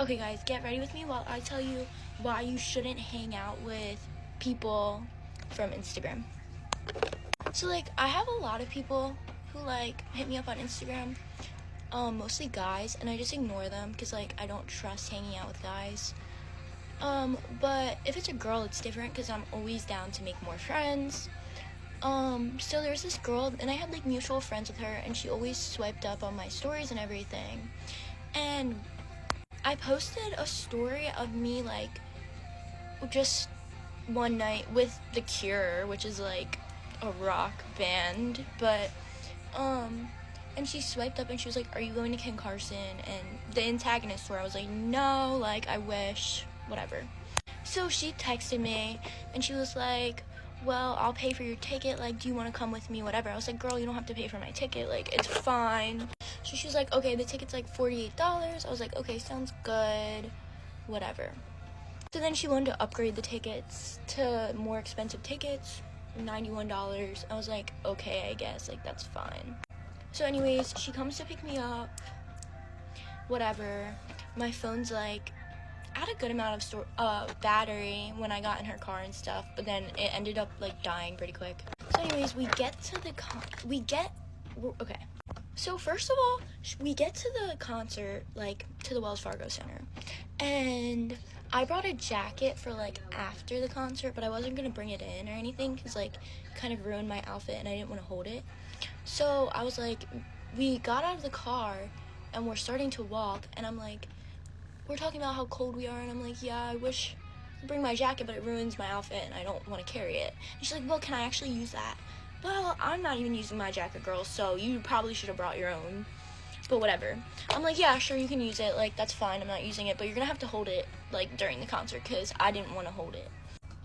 Okay guys, get ready with me while I tell you why you shouldn't hang out with people from Instagram. So like, I have a lot of people who like hit me up on Instagram, mostly guys, and I just ignore them because like I don't trust hanging out with guys. But if it's a girl, it's different because I'm always down to make more friends. So there's this girl, and I had like mutual friends with her, and she always swiped up on my stories and everything. And I posted a story of me like just one night with The Cure, which is like a rock band, but and she swiped up and she was like, "Are you going to Ken Carson?" And the antagonist where I was like, "No, like I wish, whatever." So she texted me and she was like, "Well, I'll pay for your ticket, like do you want to come with me, whatever." I was like, "Girl, you don't have to pay for my ticket, like it's fine." So she was like, "Okay, the ticket's like $48. I was like, "Okay, sounds good, whatever." So then she wanted to upgrade the tickets to more expensive tickets, $91. I was like, "Okay, I guess, like that's fine." So anyways, she comes to pick me up, whatever. My phone's like, I had a good amount of battery when I got in her car and stuff, but then it ended up like dying pretty quick. So anyways, we get to the okay. So first of all, we get to the concert, like to the Wells Fargo Center, and I brought a jacket for like after the concert, but I wasn't gonna bring it in or anything because like kind of ruined my outfit and I didn't want to hold it. So I was like, we got out of the car and we're starting to walk, and I'm like, we're talking about how cold we are, and I'm like, yeah, I wish I'd bring my jacket, but it ruins my outfit and I don't want to carry it. And she's like, well, can I actually use that? Well, I'm not even using my jacket, girl, so you probably should have brought your own, but whatever. I'm like, yeah, sure, you can use it, like that's fine, I'm not using it, but you're gonna have to hold it like during the concert because I didn't want to hold it,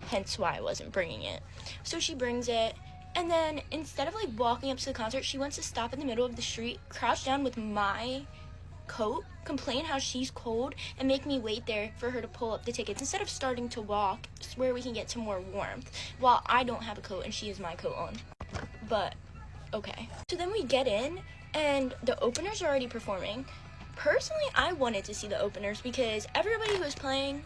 hence why I wasn't bringing it. So she brings it, and then instead of like walking up to the concert, she wants to stop in the middle of the street, crouch down with my coat, complain how she's cold, and make me wait there for her to pull up the tickets instead of starting to walk where we can get to more warmth while I don't have a coat and she has my coat on. But okay. So then we get in and the openers are already performing. Personally, I wanted to see the openers because everybody who was playing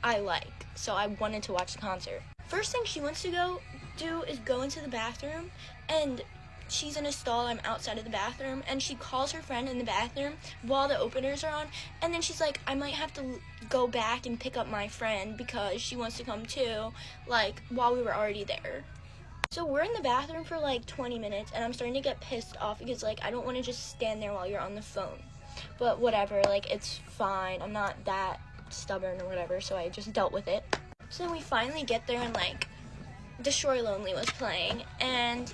I like, so I wanted to watch the concert. First thing she wants to do is go into the bathroom, and she's in a stall, I'm outside of the bathroom, and she calls her friend in the bathroom while the openers are on, and then she's like, I might have to go back and pick up my friend because she wants to come too, like, while we were already there. So we're in the bathroom for like 20 minutes, and I'm starting to get pissed off because like, I don't want to just stand there while you're on the phone. But whatever, like, it's fine, I'm not that stubborn or whatever, so I just dealt with it. So then we finally get there, and like, Destroy Lonely was playing, and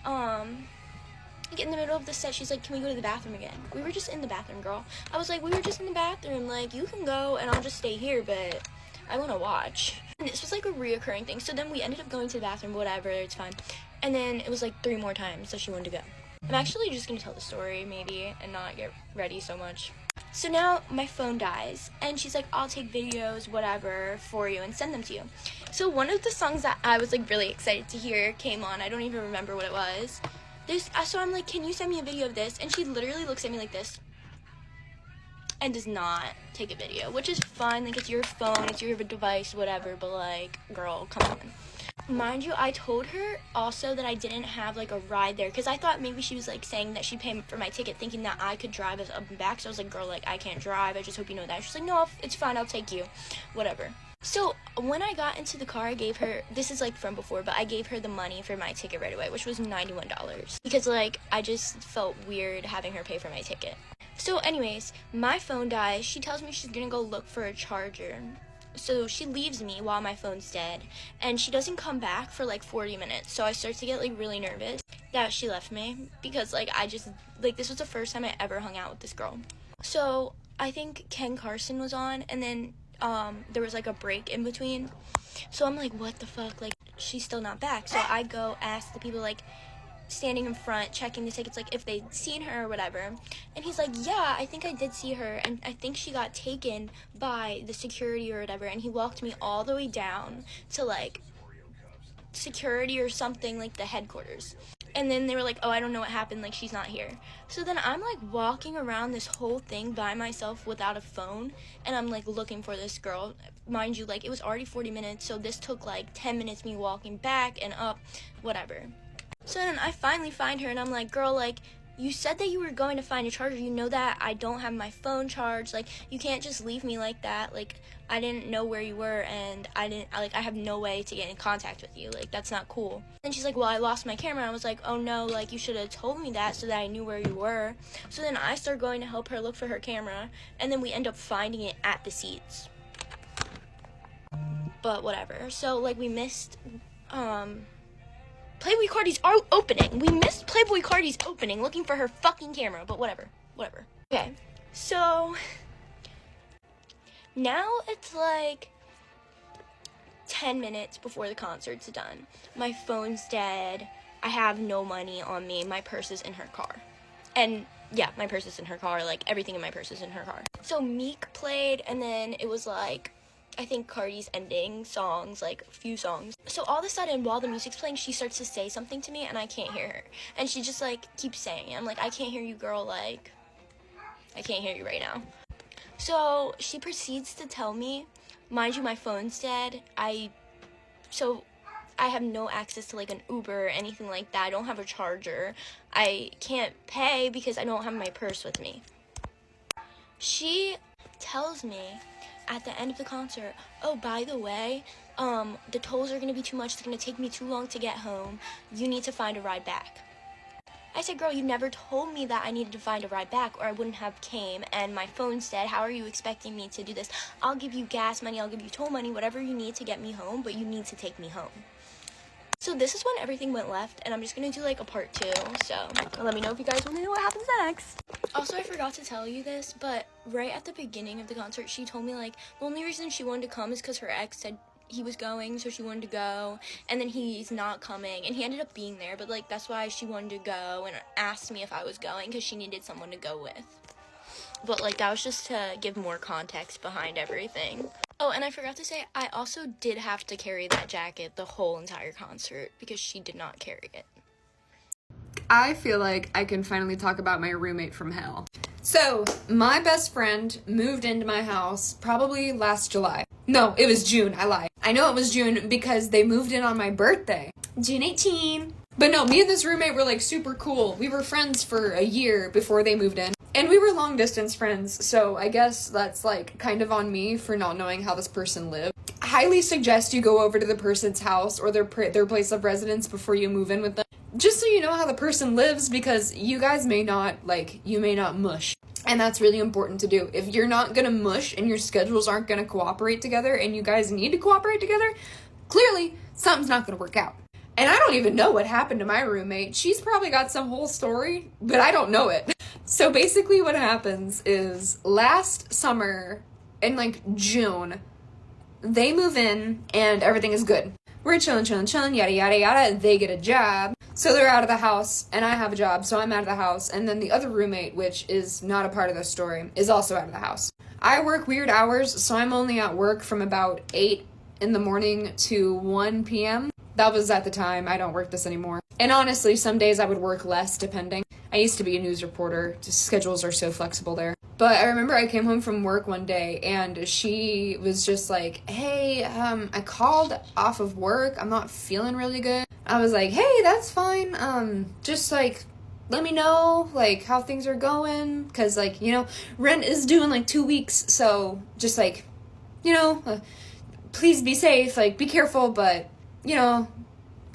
like in the middle of the set, she's like, can we go to the bathroom again? We were just in the bathroom, girl. I was like, we were just in the bathroom, like, you can go and I'll just stay here, but I want to watch. And this was like a reoccurring thing, so then we ended up going to the bathroom, whatever, it's fine. And then it was like 3 more times that she wanted to go. I'm actually just gonna tell the story maybe and not get ready so much. So now my phone dies, and she's like, I'll take videos, whatever, for you and send them to you. So one of the songs that I was like really excited to hear came on. I don't even remember what it was. So I'm like, can you send me a video of this? And she literally looks at me like this and does not take a video, which is fine. Like, it's your phone, it's your device, whatever, but like, girl, come on. Mind you, I told her also that I didn't have like a ride there because I thought maybe she was like saying that she'd pay for my ticket thinking that I could drive us up and back. So I was like, girl, like, I can't drive, I just hope you know that. She's like, no, it's fine, I'll take you, whatever. So when I got into the car, I gave her, this is like from before, but I gave her the money for my ticket right away, which was $91 because like I just felt weird having her pay for my ticket. So anyways, my phone dies. She tells me she's gonna go look for a charger. So she leaves me while my phone's dead, and she doesn't come back for like 40 minutes. So I start to get like really nervous that she left me because like I just, like, this was the first time I ever hung out with this girl. So I think Ken Carson was on, and then there was like a break in between. So I'm like, what the fuck, like, she's still not back. So I go ask the people like standing in front checking the tickets, like if they'd seen her or whatever, and he's like, yeah, I think I did see her, and I think she got taken by the security or whatever, and he walked me all the way down to like security or something, like the headquarters. And then they were like, oh, I don't know what happened, like, she's not here. So then I'm, like, walking around this whole thing by myself without a phone, and I'm, like, looking for this girl. Mind you, like, it was already 40 minutes, so this took, like, 10 minutes me walking back and up, whatever. So then I finally find her, and I'm like, girl, like, you said that you were going to find a charger. You know that I don't have my phone charged. Like, you can't just leave me like that. Like, I didn't know where you were, and I have no way to get in contact with you. Like, that's not cool. And she's like, well, I lost my camera. I was like, oh no, like, you should have told me that so that I knew where you were. So then I start going to help her look for her camera, and then we end up finding it at the seats. But whatever. So, like, we missed, Playboy Cardi's opening. We missed Playboy Cardi's opening looking for her fucking camera, but whatever. Okay, so now it's like 10 minutes before the concert's done. My phone's dead. I have no money on me. My purse is in her car. And yeah, my purse is in her car. Like, everything in my purse is in her car. So Meek played, and then it was like, I think Cardi's ending songs, like a few songs. So all of a sudden, while the music's playing, she starts to say something to me, and I can't hear her. And she just, like, keeps saying it. I'm like, I can't hear you, girl. Like, I can't hear you right now. So she proceeds to tell me, mind you, my phone's dead. So I have no access to, like, an Uber or anything like that. I don't have a charger. I can't pay because I don't have my purse with me. She tells me at the end of the concert, oh, by the way, the tolls are going to be too much. It's going to take me too long to get home. You need to find a ride back. I said, girl, you never told me that I needed to find a ride back, or I wouldn't have came, and my phone's dead. How are you expecting me to do this? I'll give you gas money, I'll give you toll money, whatever you need to get me home, but you need to take me home. So this is when everything went left, and I'm just going to do, like, a part 2, so let me know if you guys want to know what happens next. Also, I forgot to tell you this, but right at the beginning of the concert, she told me, like, the only reason she wanted to come is because her ex said he was going, so she wanted to go, and then he's not coming, and he ended up being there, but, like, that's why she wanted to go, and asked me if I was going, because she needed someone to go with. But, like, that was just to give more context behind everything. Oh, and I forgot to say, I also did have to carry that jacket the whole entire concert, because she did not carry it. I feel like I can finally talk about my roommate from hell. So, my best friend moved into my house probably last July. No, it was June, I lied. I know it was June because they moved in on my birthday. June 18. But no, me and this roommate were, like, super cool. We were friends for a year before they moved in. And we were long distance friends, so I guess that's, like, kind of on me for not knowing how this person lived. I highly suggest you go over to the person's house or their place of residence before you move in with them. Just so you know how the person lives, because you guys may not, like, you may not mush. And that's really important to do. If you're not gonna mush and your schedules aren't gonna cooperate together and you guys need to cooperate together, clearly something's not gonna work out. And I don't even know what happened to my roommate. She's probably got some whole story, but I don't know it. So basically what happens is last summer in, like, June, they move in and everything is good. We're chilling, yada, yada, yada. They get a job. So they're out of the house, and I have a job, so I'm out of the house. And then the other roommate, which is not a part of the story, is also out of the house. I work weird hours, so I'm only at work from about 8 in the morning to 1 p.m. That was at the time. I don't work this anymore. And honestly, some days I would work less, depending. I used to be a news reporter. Just schedules are so flexible there. But I remember I came home from work one day, and she was just like, hey, I called off of work. I'm not feeling really good. I was like, hey, that's fine. Just, like, let me know, like, how things are going. Because, like, you know, rent is due in, like, 2 weeks. So, just, like, you know, please be safe. Like, be careful, but, you know,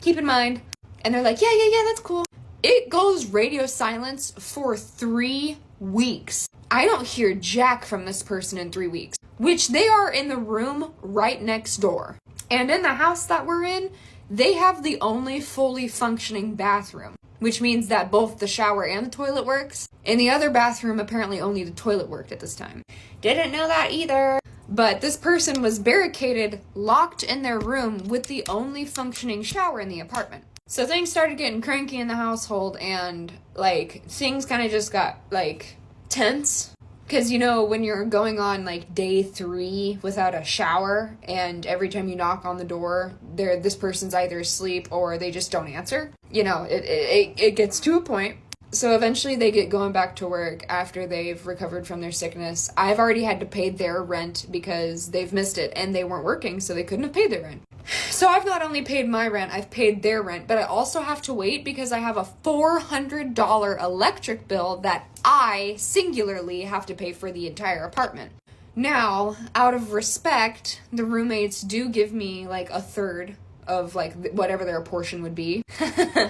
keep in mind. And they're like, yeah, that's cool. It goes radio silence for 3 weeks. I don't hear jack from this person in 3 weeks, which they are in the room right next door. And in the house that we're in, they have the only fully functioning bathroom, which means that both the shower and the toilet works. In the other bathroom, apparently only the toilet worked at this time. Didn't know that either. But this person was barricaded, locked in their room with the only functioning shower in the apartment. So things started getting cranky in the household, and, like, things kind of just got, like, tense, Because, you know, when you're going on, like, day 3 without a shower, and every time you knock on the door, this person's either asleep or they just don't answer. You know, it gets to a point. So eventually they get going back to work after they've recovered from their sickness. I've already had to pay their rent because they've missed it, and they weren't working, so they couldn't have paid their rent. So I've not only paid my rent, I've paid their rent, but I also have to wait because I have a $400 electric bill that I singularly have to pay for the entire apartment. Now, out of respect, the roommates do give me like a third of like whatever their portion would be.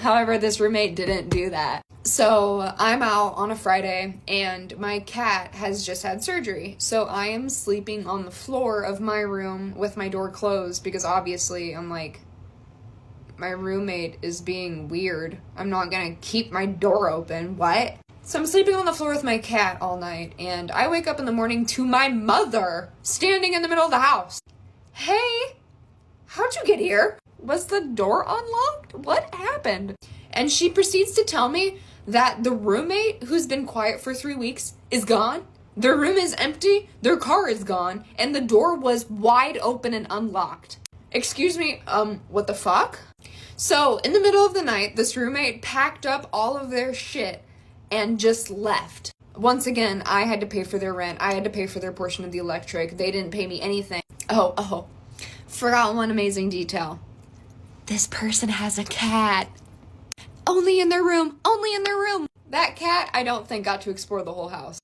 However, this roommate didn't do that. So I'm out on a Friday and my cat has just had surgery. So I am sleeping on the floor of my room with my door closed because obviously I'm like, my roommate is being weird. I'm not gonna keep my door open. What? So I'm sleeping on the floor with my cat all night and I wake up in the morning to my mother standing in the middle of the house. Hey, how'd you get here? Was the door unlocked? What happened? And she proceeds to tell me that the roommate who's been quiet for 3 weeks is gone. Their room is empty, their car is gone, and the door was wide open and unlocked. Excuse me, what the fuck? So, in the middle of the night, this roommate packed up all of their shit and just left. Once again, I had to pay for their rent. I had to pay for their portion of the electric. They didn't pay me anything. Oh, forgot one amazing detail. This person has a cat. Only in their room. That cat, I don't think, got to explore the whole house.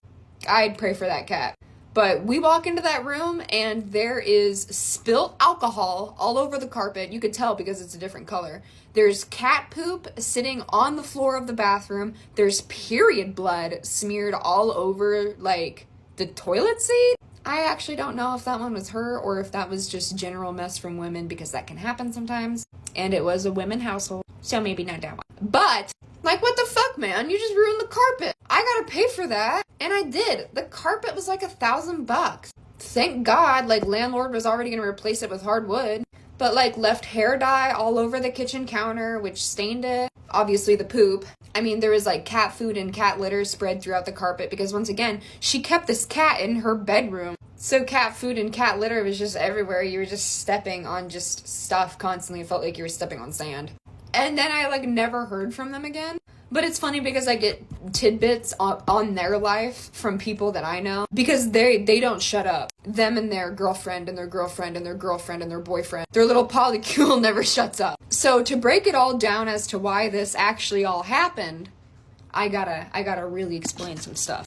I'd pray for that cat. But we walk into that room and there is spilt alcohol all over the carpet. You could tell because it's a different color. There's cat poop sitting on the floor of the bathroom. There's period blood smeared all over, like, the toilet seat. I actually don't know if that one was her or if that was just general mess from women because that can happen sometimes. And it was a women household, so maybe not that one. But, like, what the fuck, man? You just ruined the carpet. I gotta pay for that. And I did. The carpet was like $1,000. Thank God, like, landlord was already gonna replace it with hardwood. But, like, left hair dye all over the kitchen counter, which stained it. Obviously, the poop. I mean, there was, like, cat food and cat litter spread throughout the carpet because, once again, she kept this cat in her bedroom. So cat food and cat litter was just everywhere. You were just stepping on just stuff constantly. It felt like you were stepping on sand. And then I, like, never heard from them again. But it's funny because I get tidbits on their life from people that I know. Because they don't shut up. Them and their girlfriend and their girlfriend and their girlfriend and their boyfriend. Their little polycule never shuts up. So to break it all down as to why this actually all happened, I gotta really explain some stuff.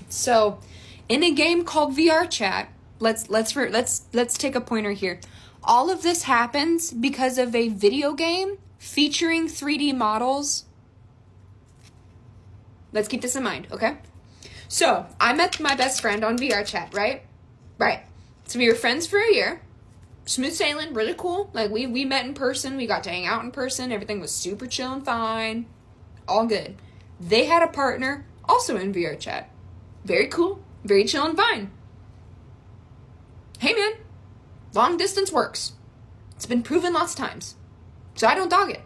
So, in a game called VR Chat, let's take a pointer here. All of this happens because of a video game featuring 3D models. Let's keep this in mind, okay? So, I met my best friend on VR Chat, right? Right. So we were friends for a year. Smooth sailing, really cool. Like, we met in person. We got to hang out in person. Everything was super chill and fine. All good. They had a partner, also in VR Chat. Very cool. Very chill and fine. Hey, man. Long distance works. It's been proven lots of times. So I don't dog it.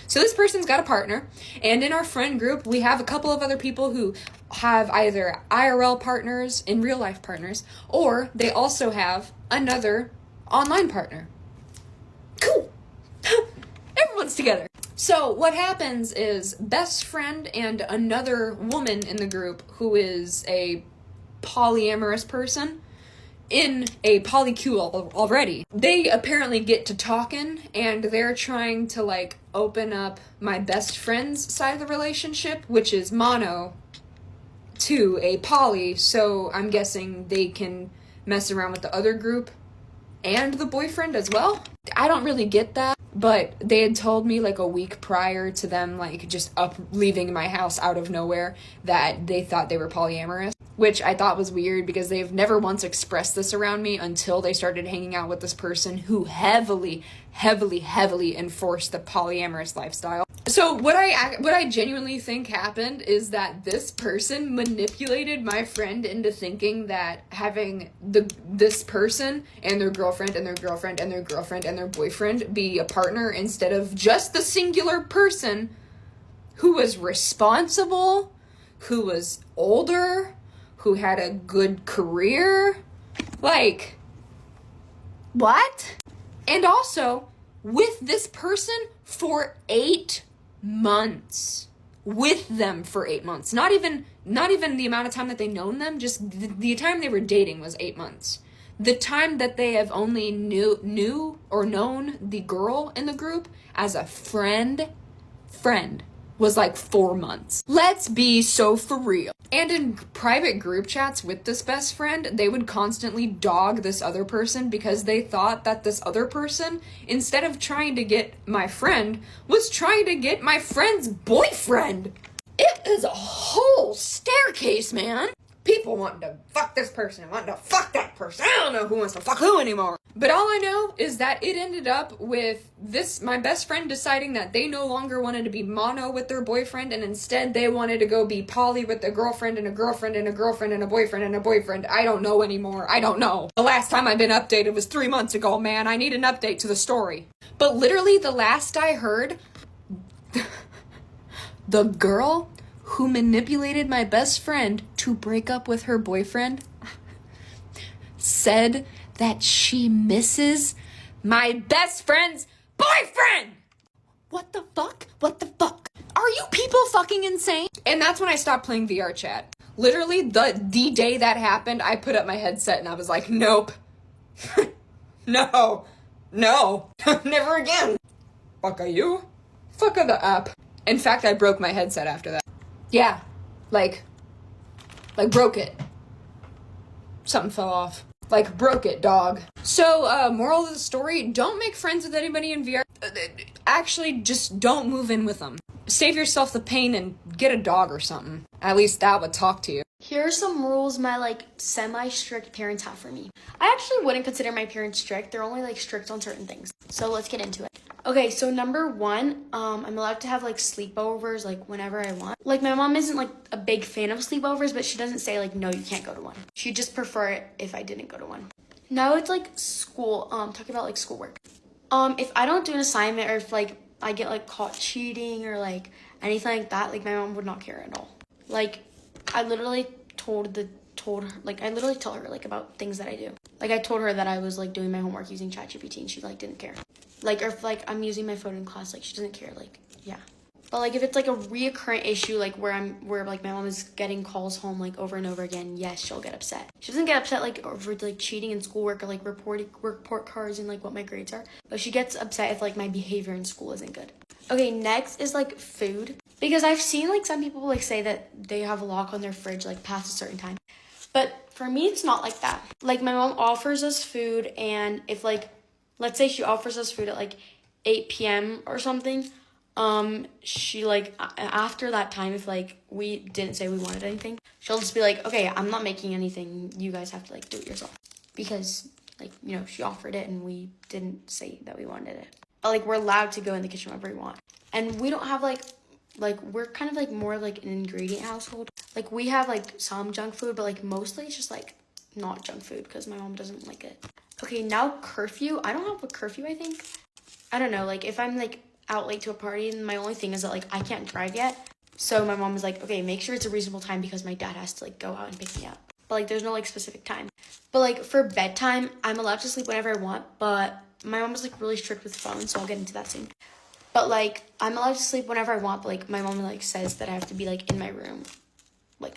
So this person's got a partner, and in our friend group, we have a couple of other people who have either IRL partners, in real life partners, or they also have another online partner. Cool. Everyone's together. So what happens is best friend and another woman in the group who is a polyamorous person in a polycule already. They apparently get to talking and they're trying to like open up my best friend's side of the relationship, which is mono, to a poly, so I'm guessing they can mess around with the other group and the boyfriend as well. I don't really get that, but they had told me like a week prior to them like just leaving my house out of nowhere that they thought they were polyamorous, which I thought was weird because they've never once expressed this around me until they started hanging out with this person who heavily enforced the polyamorous lifestyle. So what I genuinely think happened is that this person manipulated my friend into thinking that having this person and their girlfriend and their girlfriend and their girlfriend and their boyfriend be a partner instead of just the singular person who was responsible, who was older, who had a good career. Like, what? And also, with this person for 8 months. With them for 8 months. Not even the amount of time that they known them, just the time they were dating was 8 months. The time that they have only knew or known the girl in the group as a friend was like 4 months. Let's be so for real. And in private group chats with this best friend, they would constantly dog this other person because they thought that this other person, instead of trying to get my friend, was trying to get my friend's boyfriend. It is a whole staircase, man. People wanting to fuck this person, wanting to fuck that person. I don't know who wants to fuck who anymore. But all I know is that it ended up with my best friend deciding that they no longer wanted to be mono with their boyfriend, and instead they wanted to go be poly with a girlfriend and a girlfriend and a girlfriend and a boyfriend and a boyfriend. I don't know anymore. I don't know. The last time I've been updated was 3 months ago, man. I need an update to the story. But literally the last I heard, the girl who manipulated my best friend to break up with her boyfriend said that she misses my best friend's boyfriend. What the fuck? What the fuck? Are you people fucking insane? And that's when I stopped playing VR chat. Literally, the day that happened, I put up my headset and I was like, nope. No. Never again. Fuck are you? Fuck are the app. In fact, I broke my headset after that. Yeah, like broke it. Something fell off. Like, broke it, dog. So, moral of the story, don't make friends with anybody in VR. Actually, just don't move in with them. Save yourself the pain and get a dog or something. At least that would talk to you. Here are some rules my, semi-strict parents have for me. I actually wouldn't consider my parents strict. They're only, strict on certain things. So let's get into it. Okay, so number 1, I'm allowed to have, sleepovers, whenever I want. My mom isn't, a big fan of sleepovers, but she doesn't say, no, you can't go to one. She'd just prefer it if I didn't go to one. Now it's, school, talking about, schoolwork. If I don't do an assignment or if, I get, caught cheating or, anything like that, my mom would not care at all. I literally tell her about things that I do. I told her that I was doing my homework using ChatGPT and she didn't care. Or if I'm using my phone in class, she doesn't care. Yeah. But if it's a reoccurring issue where my mom is getting calls home over and over again, yes, she'll get upset. She doesn't get upset over cheating in schoolwork or report cards and what my grades are. But she gets upset if my behavior in school isn't good. Okay, next is food. Because I've seen some people say that they have a lock on their fridge past a certain time. But for me, it's not like that. My mom offers us food, and if let's say she offers us food at 8 p.m. or something, she after that time, if we didn't say we wanted anything, she'll just be okay, I'm not making anything. You guys have to do it yourself. Because she offered it and we didn't say that we wanted it. But we're allowed to go in the kitchen whenever we want. And we don't have we're kind of more an ingredient household. We have some junk food, but mostly it's just not junk food because my mom doesn't like it. Okay, now curfew. I don't have a curfew, I think. I don't know, if I'm out late to a party, and my only thing is that I can't drive yet. So my mom was okay, make sure it's a reasonable time because my dad has to go out and pick me up. But there's no specific time. But for bedtime, I'm allowed to sleep whenever I want, but my mom was really strict with phones, so I'll get into that soon. But I'm allowed to sleep whenever I want, but my mom says that I have to be in my room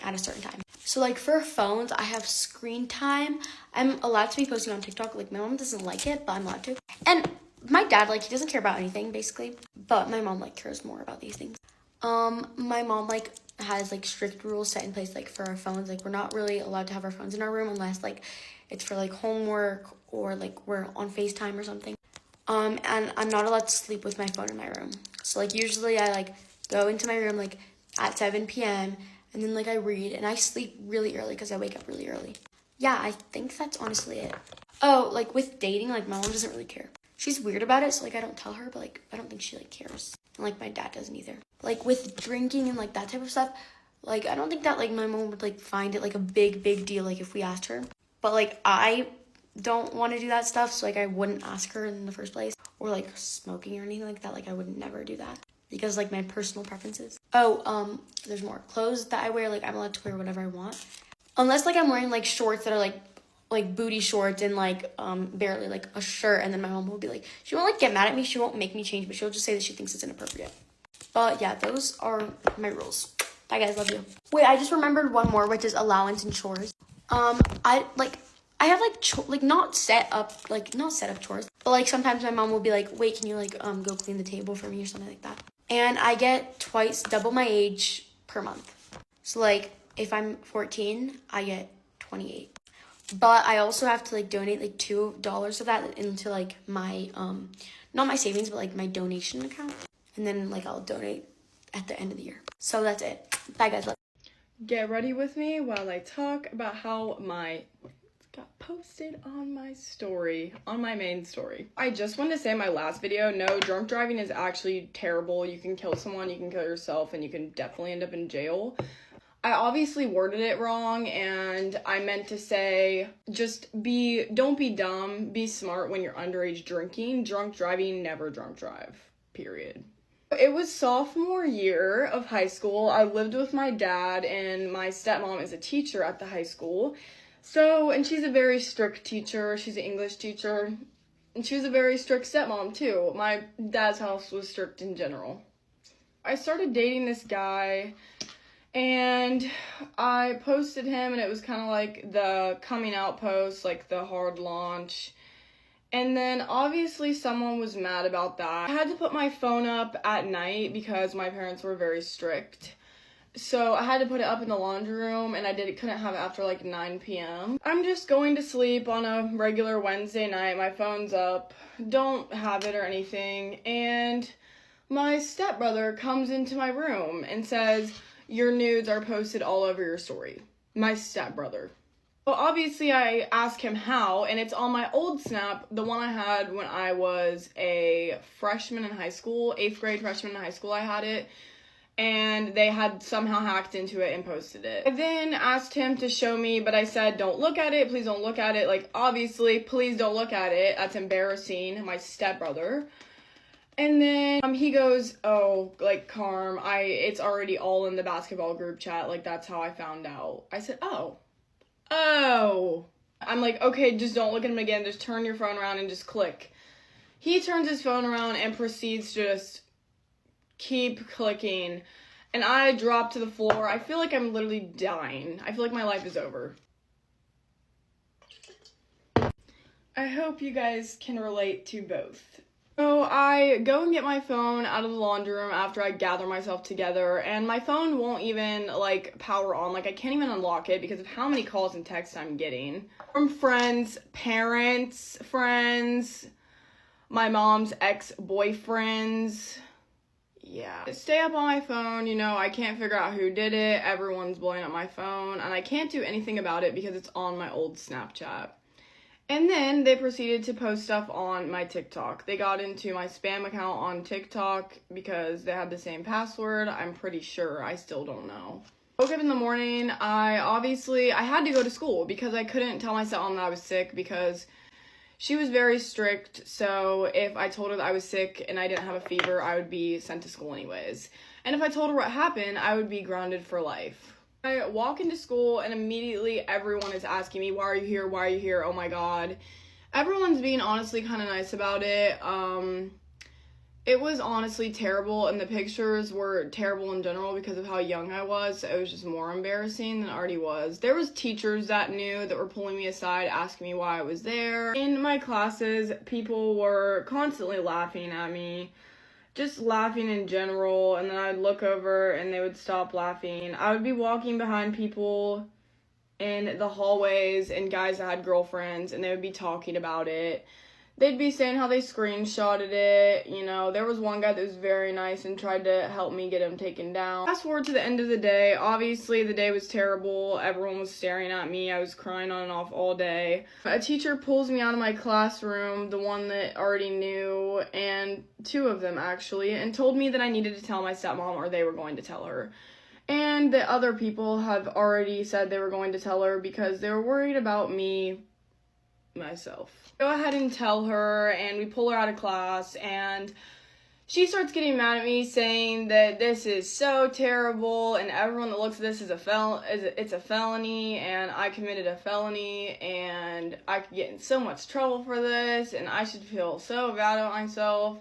at a certain time. So for phones, I have screen time. I'm allowed to be posting on TikTok. My mom doesn't like it, but I'm allowed to. And my dad he doesn't care about anything basically, but my mom cares more about these things. My mom has strict rules set in place for our phones. We're not really allowed to have our phones in our room unless it's for homework or we're on FaceTime or something. And I'm not allowed to sleep with my phone in my room. So usually I go into my room at 7 p.m. and then I read and I sleep really early because I wake up really early. Yeah, I think that's honestly it. Oh, with dating, my mom doesn't really care. She's weird about it, so I don't tell her, but I don't think she cares. And my dad doesn't either. With drinking and that type of stuff, I don't think that my mom would find it a big deal if we asked her. But I don't want to do that stuff, so I wouldn't ask her in the first place. Or smoking or anything like that. I would never do that because my personal preferences. Oh, there's more clothes that I wear. I'm allowed to wear whatever I want. Unless like I'm wearing like shorts that are like booty shorts and like barely like a shirt, and then my mom will be like, she won't like get mad at me, she won't make me change, but she'll just say that she thinks it's inappropriate. But yeah, those are my rules. Bye guys, love you. Wait, I just remembered one more, which is allowance and chores. I have like not set up chores, but like sometimes my mom will be like, wait, can you like go clean the table for me or something like that. And I get double my age per month. So like if I'm 14, I get 28. But I also have to like donate like $2 of that into like my not my savings, but like my donation account. And then like I'll donate at the end of the year. So that's it. Bye guys. Get ready with me while I talk about how my got posted on my story, on my main story. I just wanted to say in my last video, no, drunk driving is actually terrible. You can kill someone, you can kill yourself, and you can definitely end up in jail. I obviously worded it wrong, and I meant to say don't be dumb, be smart when you're underage drinking. Drunk driving, never drunk drive, period. It was sophomore year of high school. I lived with my dad, and my stepmom is a teacher at the high school. And she's a very strict teacher. She's an English teacher. And she was a very strict stepmom, too. My dad's house was strict in general. I started dating this guy, and I posted him, and it was kind of like the coming out post, like the hard launch. And then obviously someone was mad about that. I had to put my phone up at night because my parents were very strict. So I had to put it up in the laundry room, and couldn't have it after like 9 p.m. I'm just going to sleep on a regular Wednesday night. My phone's up. Don't have it or anything. And my stepbrother comes into my room and says, your nudes are posted all over your story. My stepbrother. Well, obviously I ask him how, and it's on my old Snap, the one I had when I was a freshman in high school, 8th grade freshman in high school I had it, and they had somehow hacked into it and posted it. I then asked him to show me, but I said, don't look at it, please don't look at it, like, obviously, please don't look at it, that's embarrassing, my stepbrother. And then he goes, oh, like, Carm, it's already all in the basketball group chat, like, that's how I found out. I said, oh. I'm like, okay, just don't look at him again, just turn your phone around and just click. He turns his phone around and proceeds to just keep clicking, and I drop to the floor. I feel like I'm literally dying. I feel like my life is over. I hope you guys can relate to both. So I go and get my phone out of the laundry room after I gather myself together, and my phone won't even, like, power on. Like, I can't even unlock it because of how many calls and texts I'm getting. From friends, parents, friends, my mom's ex-boyfriends. Yeah. Stay up on my phone, I can't figure out who did it. Everyone's blowing up my phone, and I can't do anything about it because it's on my old Snapchat. And then they proceeded to post stuff on my TikTok. They got into my spam account on TikTok because they had the same password. I'm pretty sure. I still don't know. Woke up in the morning. I had to go to school because I couldn't tell my stepmom that I was sick because she was very strict. So if I told her that I was sick and I didn't have a fever, I would be sent to school anyways. And if I told her what happened, I would be grounded for life. I walk into school and immediately everyone is asking me, why are you here? Why are you here? Oh my God. Everyone's being honestly kind of nice about it. It was honestly terrible, and the pictures were terrible in general because of how young I was. So it was just more embarrassing than it already was. There was teachers that knew that were pulling me aside, asking me why I was there. In my classes, people were constantly laughing at me. Just laughing in general, and then I'd look over and they would stop laughing. I would be walking behind people in the hallways and guys that had girlfriends, and they would be talking about it. They'd be saying how they screenshotted it. There was one guy that was very nice and tried to help me get him taken down. Fast forward to the end of the day. Obviously, the day was terrible. Everyone was staring at me. I was crying on and off all day. A teacher pulls me out of my classroom, the one that already knew, and two of them actually, and told me that I needed to tell my stepmom or they were going to tell her. And the other people have already said they were going to tell her because they were worried about me, myself. Go ahead and tell her, and we pull her out of class, and She starts getting mad at me, saying that this is so terrible, and everyone that looks at this is it's a felony, and I committed a felony, and I could get in so much trouble for this, and I should feel so bad about myself.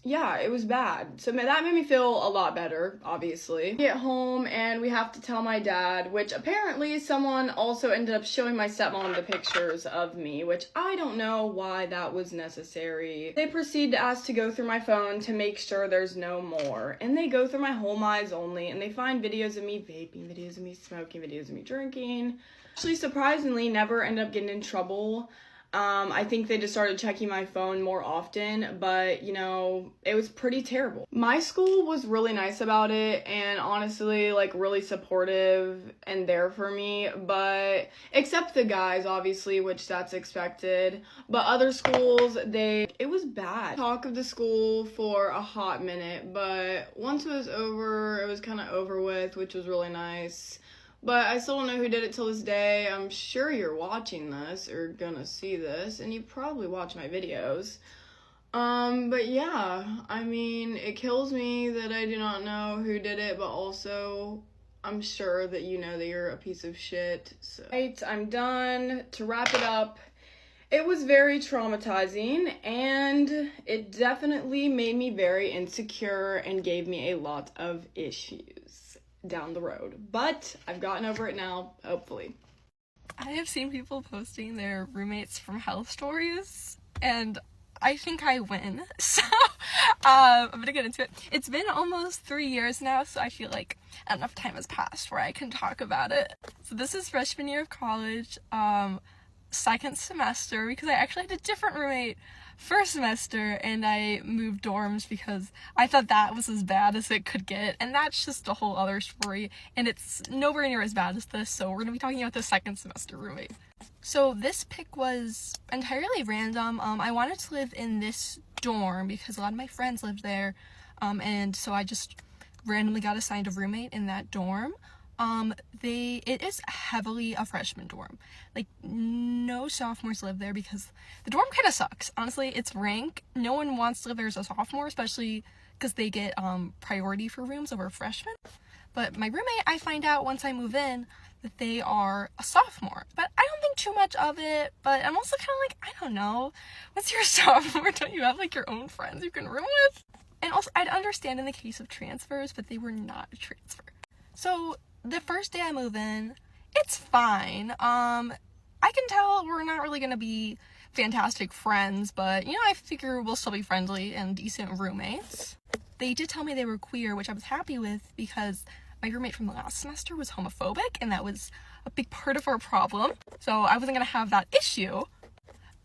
Yeah, it was bad. So that made me feel a lot better, obviously. We get home and we have to tell my dad, which apparently someone also ended up showing my stepmom the pictures of me, which I don't know why that was necessary. They proceed to ask to go through my phone to make sure there's no more. And they go through my home eyes only, and they find videos of me vaping, videos of me smoking, videos of me drinking. Actually, surprisingly, never ended up getting in trouble. I think they just started checking my phone more often, but, you know, it was pretty terrible. My school was really nice about it, and honestly, like, really supportive and there for me, but, except the guys, obviously, which that's expected, but other schools, it was bad. Talk of the school for a hot minute, but once it was over, it was kind of over with, which was really nice. But I still don't know who did it till this day. I'm sure you're watching this or gonna see this, and you probably watch my videos. But yeah, I mean, it kills me that I do not know who did it, but also I'm sure that you know that you're a piece of shit. So, right, I'm done. To wrap it up, it was very traumatizing, and it definitely made me very insecure and gave me a lot of issues down the road, but I've gotten over it now, hopefully. I have seen people posting their roommates from hell stories, and I think I win. So, I'm gonna get into it. It's been almost 3 years now, so I feel like enough time has passed where I can talk about it. So this is freshman year of college, second semester, because I actually had a different roommate first semester, and I moved dorms because I thought that was as bad as it could get, and that's just a whole other story, and it's nowhere near as bad as this, so we're gonna be talking about the second semester roommate. So this pick was entirely random. I wanted to live in this dorm because a lot of my friends lived there, and so I just randomly got assigned a roommate in that dorm. It is heavily a freshman dorm. Like, no sophomores live there because the dorm kind of sucks. Honestly, it's rank. No one wants to live there as a sophomore, especially because they get, priority for rooms over freshmen. But my roommate, I find out once I move in that they are a sophomore. But I don't think too much of it, but I'm also kind of like, I don't know. Once you're a sophomore, don't you have, like, your own friends you can room with? And also, I'd understand in the case of transfers, but they were not a transfer. So, the first day I move in, it's fine. I can tell we're not really gonna be fantastic friends, but, you know, I figure we'll still be friendly and decent roommates. They did tell me they were queer, which I was happy with because my roommate from the last semester was homophobic, and that was a big part of our problem, so I wasn't gonna have that issue.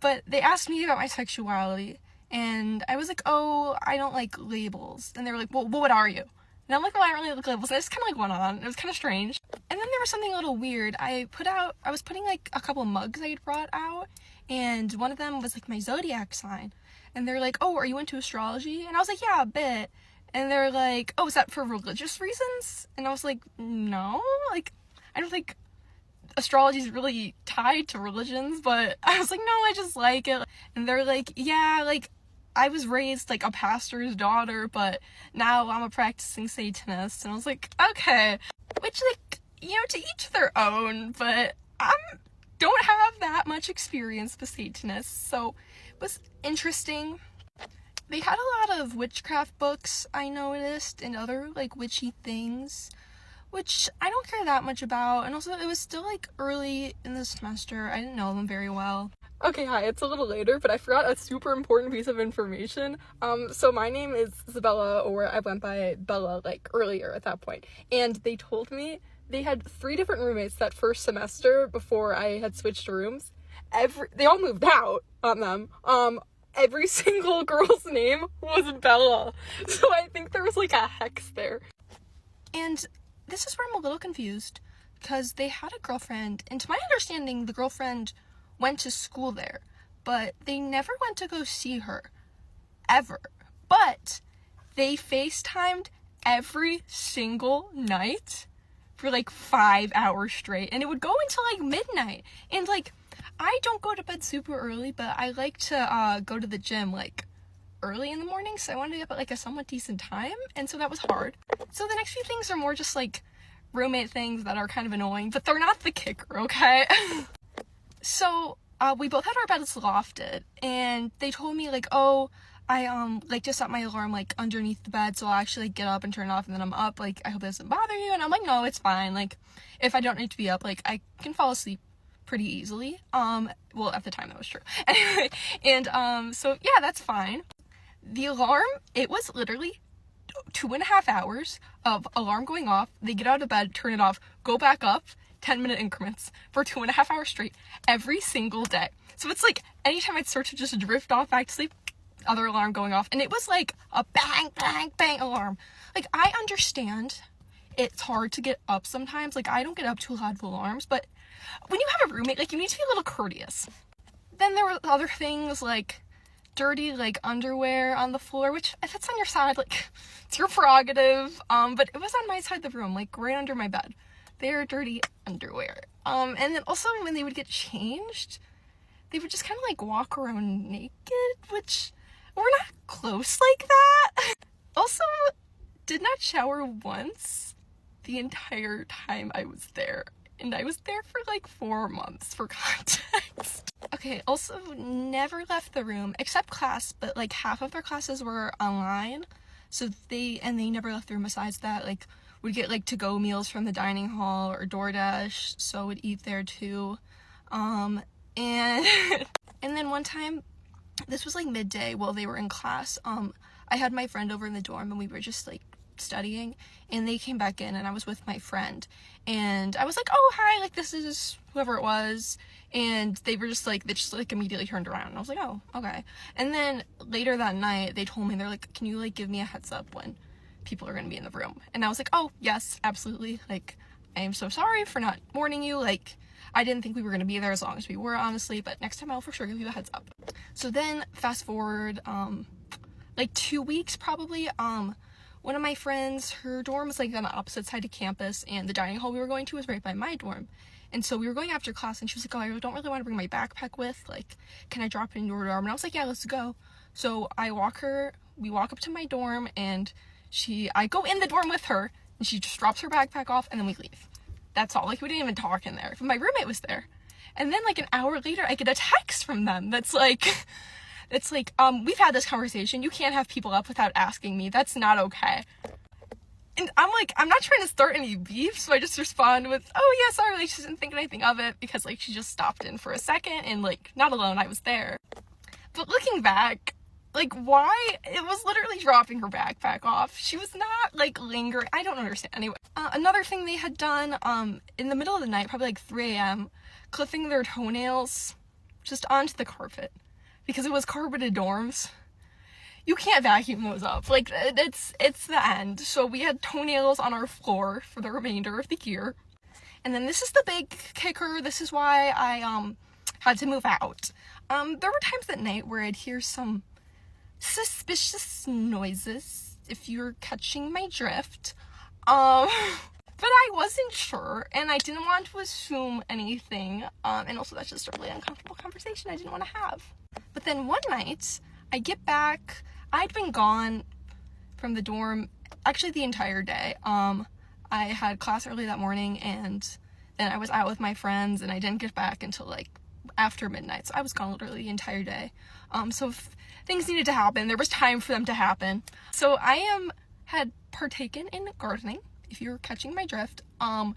But they asked me about my sexuality, and I was like, oh, I don't like labels. And they were like, well, what are you? And I'm like, well, I don't really like labels. And I just kind of like went on. It was kind of strange. And then there was something a little weird. I was putting like a couple of mugs I had brought out, and one of them was like my zodiac sign. And they're like, oh, are you into astrology? And I was like, yeah, a bit. And they're like, oh, is that for religious reasons? And I was like, no, like, I don't think astrology is really tied to religions, but I was like, no, I just like it. And they're like, yeah, like, I was raised like a pastor's daughter, but now I'm a practicing Satanist. And I was like, okay. Which, like, you know, to each their own, but I don't have that much experience with Satanists, so it was interesting. They had a lot of witchcraft books, I noticed, and other, like, witchy things, which I don't care that much about. And also, it was still, like, early in the semester. I didn't know them very well. Okay, hi, it's a little later, but I forgot a super important piece of information. So my name is Isabella, or I went by Bella, like, earlier at that point. And they told me they had 3 different roommates that first semester before I had switched rooms. They all moved out on them. Every single girl's name was Bella. So I think there was, like, a hex there. And this is where I'm a little confused, because they had a girlfriend, and to my understanding, the girlfriend went to school there, but they never went to go see her, ever. But they FaceTimed every single night for like 5 hours straight, and it would go until like midnight. And like, I don't go to bed super early, but I like to go to the gym like early in the morning, so I wanted to get up at like a somewhat decent time, and so that was hard. So the next few things are more just like roommate things that are kind of annoying, but they're not the kicker, okay? So we both had our beds lofted, and they told me like, oh, I like just set my alarm like underneath the bed, so I'll actually like get up and turn it off, and then I'm up. Like, I hope it doesn't bother you. And I'm like, no, it's fine. Like, if I don't need to be up, like, I can fall asleep pretty easily. Well, at the time that was true. Anyway, and so yeah, that's fine. The alarm, it was literally 2.5 hours of alarm going off. They get out of bed, turn it off, go back up, 10-minute increments for 2.5 hours straight every single day. So it's like anytime I'd start to just drift off back to sleep, other alarm going off, and it was like a bang bang bang alarm. Like, I understand it's hard to get up sometimes. Like, I don't get up to a lot of alarms, but when you have a roommate, like, you need to be a little courteous. Then there were other things like dirty like underwear on the floor, which if it's on your side, like, it's your prerogative. But it was on my side of the room, like right under my bed. They're dirty underwear. And then also when they would get changed, they would just kind of like walk around naked, which we're not close like that. Also, did not shower once the entire time I was there. And I was there for like 4 months, for context. Okay, also never left the room, except class, but like half of their classes were online. So they never left the room besides that. Like, would get like to-go meals from the dining hall or DoorDash, so would eat there too. And then one time, this was like midday while they were in class, I had my friend over in the dorm, and we were just like studying, and they came back in, and I was with my friend, and I was like, oh, hi, like, this is whoever it was, and they just immediately turned around, and I was like, oh, okay. And then later that night, they told me, they're like, can you like give me a heads up when people are gonna be in the room? And I was like, oh, yes, absolutely, like, I am so sorry for not warning you, like, I didn't think we were gonna be there as long as we were, honestly, but next time I'll for sure give you a heads up. So then fast forward like 2 weeks probably, one of my friends, her dorm was like on the opposite side of campus, and the dining hall we were going to was right by my dorm. And so we were going after class, and she was like, oh, I don't really want to bring my backpack with, like, can I drop it in your dorm? And I was like, yeah, let's go. So we walk up to my dorm, and I go in the dorm with her, and she just drops her backpack off, and then we leave. That's all. Like, we didn't even talk in there. But my roommate was there. And then like an hour later, I get a text from them that's like, it's like, we've had this conversation. You can't have people up without asking me. That's not okay. And I'm like, I'm not trying to start any beef, so I just respond with, oh yeah, sorry, like, she didn't think anything of it, because like she just stopped in for a second, and like, not alone, I was there. But looking back, like, why? It was literally dropping her backpack off. She was not like lingering. I don't understand. Anyway, another thing they had done in the middle of the night, probably like 3 a.m., clipping their toenails just onto the carpet, because it was carpeted dorms. You can't vacuum those up. Like, it's the end. So we had toenails on our floor for the remainder of the year. And then this is the big kicker. This is why I had to move out. There were times at night where I'd hear some suspicious noises, if you're catching my drift. But I wasn't sure, and I didn't want to assume anything, and also that's just a really uncomfortable conversation I didn't want to have. But then one night, I get back. I'd been gone from the dorm actually the entire day. I had class early that morning, and then I was out with my friends, and I didn't get back until like after midnight, so I was gone literally the entire day. So if things needed to happen, there was time for them to happen. So I had partaken in gardening, if you're catching my drift, and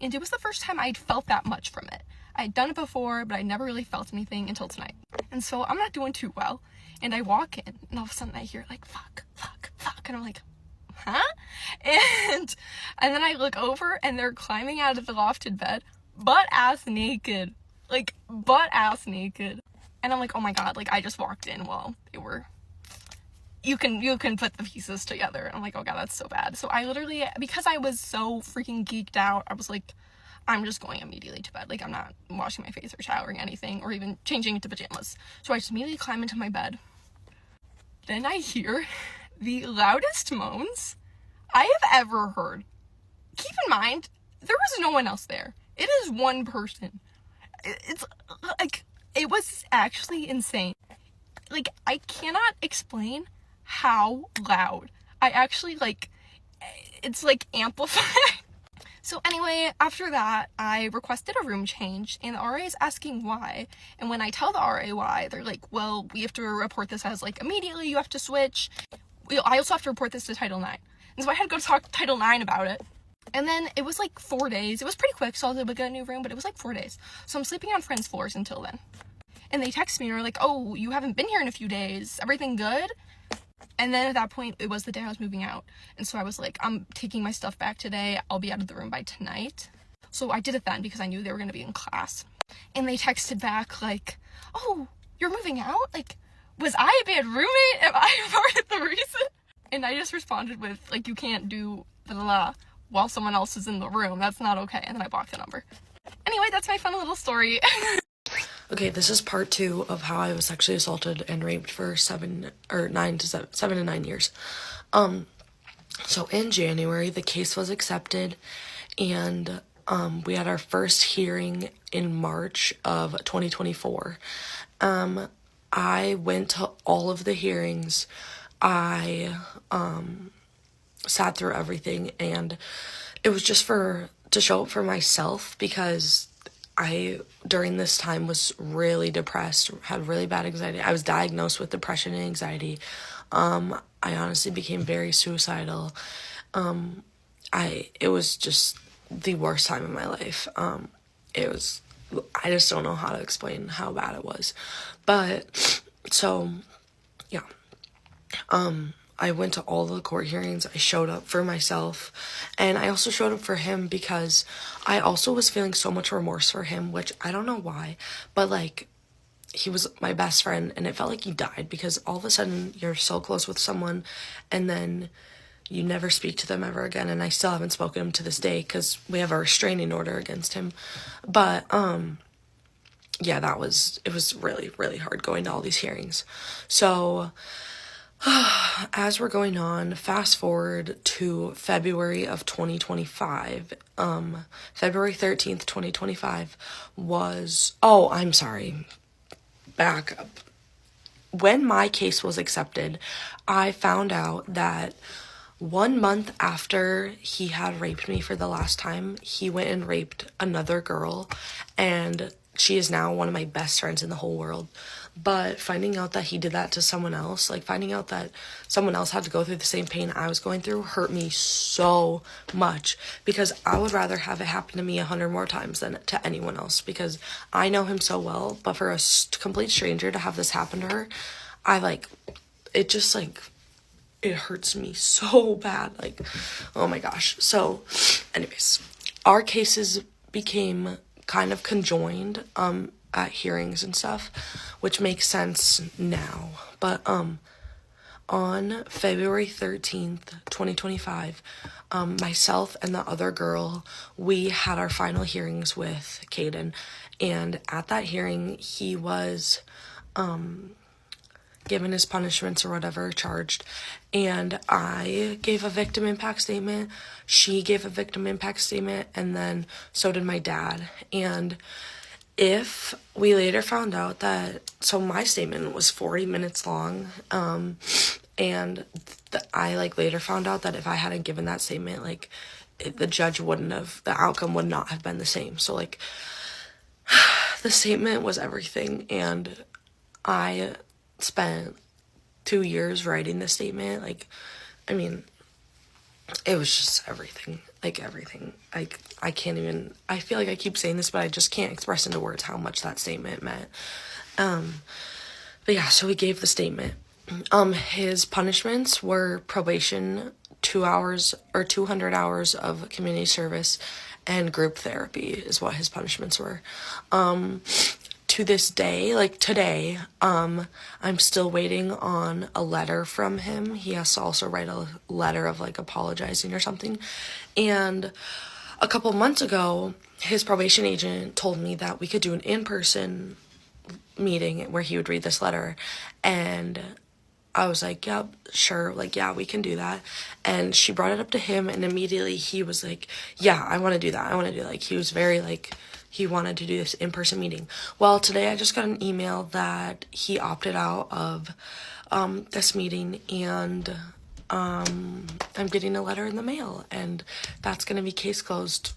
it was the first time I'd felt that much from it. I'd done it before, but I never really felt anything until tonight. And so I'm not doing too well, and I walk in, and all of a sudden I hear like, fuck, fuck, fuck, and I'm like, huh? And then I look over, and they're climbing out of the lofted bed, butt-ass naked. Like, butt-ass naked. And I'm like, oh my god, like, I just walked in while they were... You can put the pieces together. And I'm like, oh god, that's so bad. So I literally, because I was so freaking geeked out, I was like, I'm just going immediately to bed. Like, I'm not washing my face or showering anything, or even changing into pajamas. So I just immediately climb into my bed. Then I hear the loudest moans I have ever heard. Keep in mind, there was no one else there. It is one person. It's like, it was actually insane. like, I cannot explain how loud. I actually, like, it's, like, amplified. So anyway, after that, I requested a room change, and the RA is asking why. And when I tell the RA why, they're like, well, we have to report this as, like, immediately, you have to switch. I also have to report this to Title IX. And so I had to go talk to Title IX about it. And then it was, like, 4 days. It was pretty quick, so I was able to get a new room, but it was, like, 4 days. So I'm sleeping on friends' floors until then. And they text me, and they're like, oh, you haven't been here in a few days. Everything good? And then at that point, it was the day I was moving out. And so I was like, I'm taking my stuff back today. I'll be out of the room by tonight. So I did it then because I knew they were going to be in class. And they texted back like, oh, you're moving out? Like, was I a bad roommate? Am I part of the reason? And I just responded with, like, you can't do blah, blah, blah while someone else is in the room. That's not okay. And then I blocked the number. Anyway, that's my fun little story. Okay, this is part 2 of how I was sexually assaulted and raped for 7 to 9 years. So in January, the case was accepted, and we had our first hearing in March of 2024. I went to all of the hearings. I sat through everything, and it was just to show up for myself, because I, during this time, was really depressed, had really bad anxiety. I was diagnosed with depression and anxiety. I honestly became very suicidal. It was just the worst time of my life. I just don't know how to explain how bad it was. But, so, yeah. I went to all the court hearings. I showed up for myself, and I also showed up for him because I also was feeling so much remorse for him, which I don't know why, but like, he was my best friend, and it felt like he died, because all of a sudden you're so close with someone and then you never speak to them ever again. And I still haven't spoken to him to this day because we have a restraining order against him. But yeah, it was really, really hard going to all these hearings. So as we're going on, fast forward to February of 2025, February 13th, 2025 back up. When my case was accepted, I found out that 1 month after he had raped me for the last time, he went and raped another girl, and she is now one of my best friends in the whole world. But finding out that he did that to someone else, like finding out that someone else had to go through the same pain I was going through, hurt me so much, because I would rather have it happen to me 100 more times than to anyone else, because I know him so well. But for a complete stranger to have this happen to her, it hurts me so bad. Like, oh my gosh. So anyways, our cases became kind of conjoined at hearings and stuff, which makes sense now. But on February 13th, 2025, myself and the other girl, we had our final hearings with Caden, and at that hearing, he was given his punishments or whatever, charged, and I gave a victim impact statement, she gave a victim impact statement, and then so did my dad. And if we later found out that, so my statement was 40 minutes long, and I later found out that if I hadn't given that statement, the outcome would not have been the same. So the statement was everything, and I spent 2 years writing the statement. It was just everything. Everything. I can't even, I feel like I keep saying this, but I just can't express into words how much that statement meant. But yeah, so we gave the statement. His punishments were probation, 2 hours or 200 hours of community service, and group therapy is what his punishments were. To this day, today, I'm still waiting on a letter from him. He has to also write a letter of apologizing or something. And a couple months ago, his probation agent told me that we could do an in-person meeting where he would read this letter. And I was like, yep, sure, yeah, we can do that. And she brought it up to him, and immediately he was like, yeah, I want to do that. He was very he wanted to do this in-person meeting. Well, today I just got an email that he opted out of this meeting, and I'm getting a letter in the mail, and that's going to be case closed.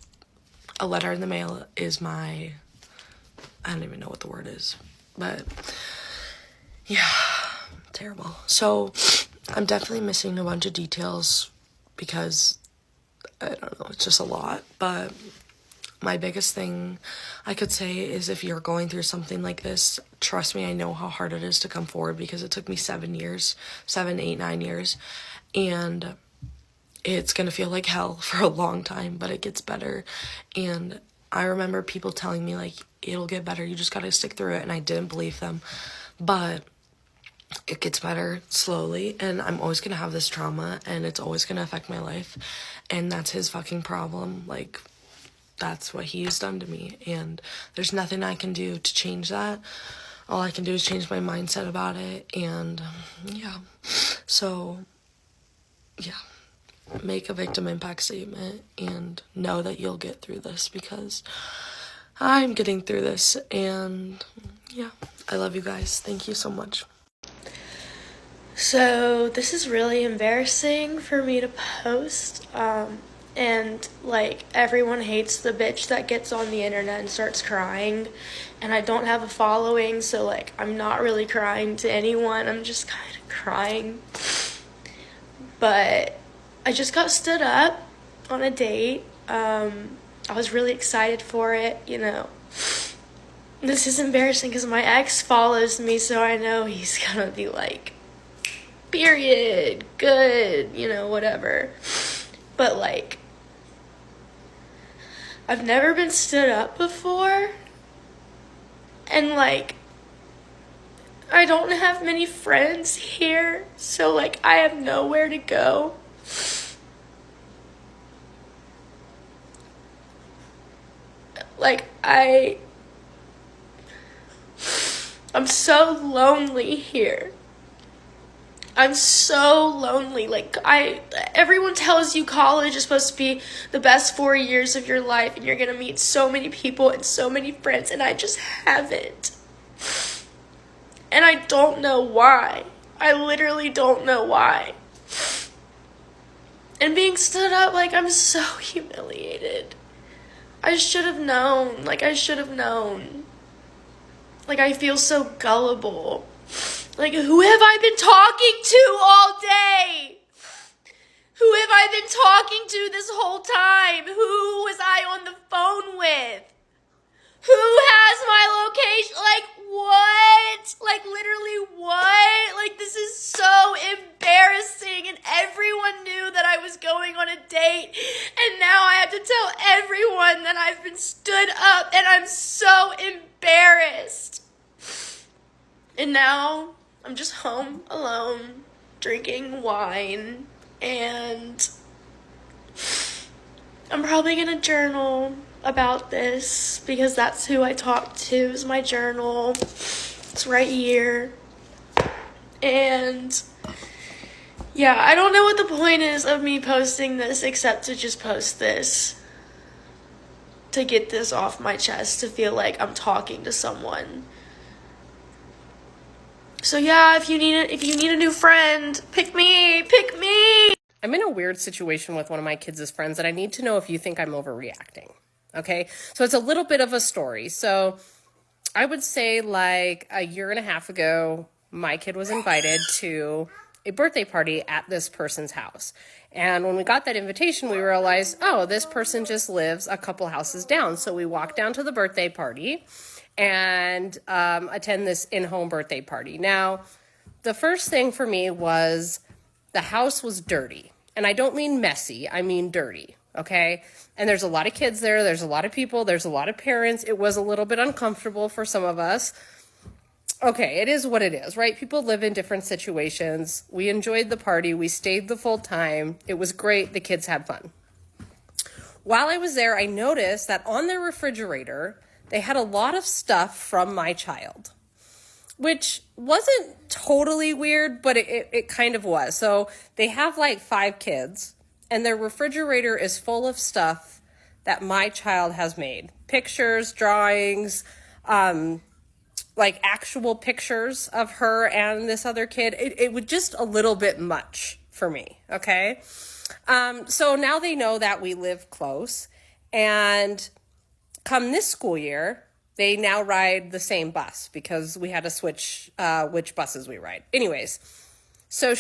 A letter in the mail is I don't even know what the word is, but yeah, terrible. So I'm definitely missing a bunch of details because I don't know, it's just a lot. But my biggest thing I could say is, if you're going through something like this, trust me, I know how hard it is to come forward, because it took me 7 years, 7, 8, 9 years, and it's gonna feel like hell for a long time, but it gets better. And I remember people telling me, like, it'll get better, you just gotta stick through it, and I didn't believe them. But it gets better slowly, and I'm always gonna have this trauma, and it's always gonna affect my life, and that's his fucking problem. Like, that's what he has done to me, and there's nothing I can do to change that. All I can do is change my mindset about it, and yeah. So, yeah. Make a victim impact statement and know that you'll get through this, because I'm getting through this, and yeah, I love you guys. Thank you so much. So this is really embarrassing for me to post, and like, everyone hates the bitch that gets on the internet and starts crying, and I don't have a following, so like, I'm not really crying to anyone, I'm just kind of crying. But I just got stood up on a date. I was really excited for it, you know. This is embarrassing because my ex follows me, so I know he's gonna be like, period, good, you know, whatever. But like, I've never been stood up before, and like, I don't have many friends here, so like, I have nowhere to go. Like, I'm so lonely here. I'm so lonely. Like, everyone tells you college is supposed to be the best 4 years of your life, and you're gonna meet so many people and so many friends, and I just haven't. And I don't know why. I literally don't know why. And being stood up, like, I'm so humiliated. I should have known. Like, I should have known. Like, I feel so gullible. Like, who have I been talking to all day? Who have I been talking to this whole time? Who was I on the phone with? Who has my location? Like, what? Like, literally what? Like, this is so embarrassing, and everyone knew that I was going on a date, and now I have to tell everyone that I've been stood up, and I'm so embarrassed. And now I'm just home alone, drinking wine, and I'm probably gonna journal about this, because that's who I talk to, is my journal. It's right here. And yeah, I don't know what the point is of me posting this, except to just post this, to get this off my chest, to feel like I'm talking to someone. So yeah, if you need a new friend, pick me. I'm in a weird situation with one of my kids' friends, and I need to know if you think I'm overreacting. Okay, so it's a little bit of a story. So I would say, like, a year and a half ago, my kid was invited to a birthday party at this person's house. And when we got that invitation, we realized, oh, this person just lives a couple houses down. So we walked down to the birthday party and attend this in-home birthday party. Now, the first thing for me was the house was dirty. And I don't mean messy, I mean dirty. Okay, and there's a lot of kids there, there's a lot of people, there's a lot of parents. It was a little bit uncomfortable for some of us. Okay, it is what it is, right? People live in different situations. We enjoyed the party, we stayed the full time. It was great, the kids had fun. While I was there, I noticed that on their refrigerator, they had a lot of stuff from my child, which wasn't totally weird, but it kind of was. So they have like 5 kids, and their refrigerator is full of stuff that my child has made. Pictures, drawings, like actual pictures of her and this other kid. It was just a little bit much for me, okay? So now they know that we live close, and come this school year, they now ride the same bus because we had to switch which buses we ride. Anyways, so